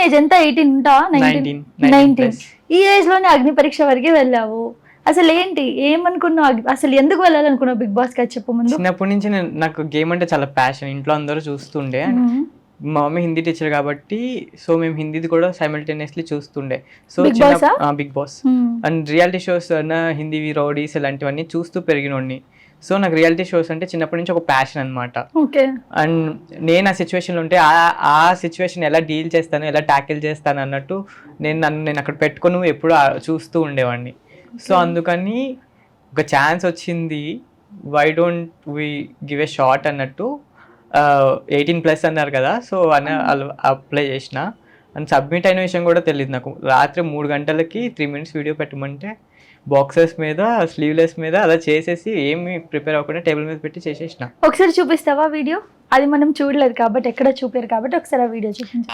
Age ఎంత? 18 ఉంటా? 19. ఈ ఏజ్ లోనే అగ్ని పరీక్ష వరకే వెళ్ళావు. అసలు ఏంటి, ఏమనుకున్నావు? అసలు ఎందుకు వెళ్ళాలనుకున్నావు బిగ్ బాస్ కి చెప్పు ముందు. చిన్నప్పటి నుంచి నాకు గేమ్ అంటే చాలా ప్యాషన్. ఇంట్లో అందరూ చూస్తుండే. మా మమ్మీ హిందీ టీచర్ కాబట్టి సో మేము హిందీది కూడా సైమల్టేనియస్లీ చూస్తుండే. So Big Boss and reality shows అన్న హిందీవి, రౌడీస్ ఇలాంటివన్నీ చూస్తూ పెరిగినోడిని. సో నాకు రియాలిటీ షోస్ అంటే చిన్నప్పటి నుంచి ఒక ప్యాషన్ అనమాట. అండ్ నేను ఆ సిచ్యువేషన్లో ఉంటే ఆ సిచ్యువేషన్ ఎలా డీల్ చేస్తాను, ఎలా ట్యాకిల్ చేస్తాను అన్నట్టు నేను అక్కడ పెట్టుకొని ఎప్పుడు చూస్తూ ఉండేవాడిని. సో అందుకని ఒక ఛాన్స్ వచ్చింది, why don't we give a shot అన్నట్టు 18+ అన్నారు కదా, సో అప్లై చేసిన. అండ్ సబ్మిట్ అయిన విషయం కూడా తెలియదు నాకు. రాత్రి 3 గంటలకి 3 minutes వీడియో పెట్టమంటే బాక్సెస్ మీద, స్లీవ్లెస్ మీద అలా చేసేసి ఏమి ప్రిపేర్ అవ్వకుండా టేబుల్ మీద పెట్టి చేసేసిన. ఒకసారి చూపిస్తావా వీడియో? అది మనం చూడలేదు కాబట్టి, ఎక్కడ చూపారు కాబట్టి ఒకసారి ఆ వీడియో చూపించు.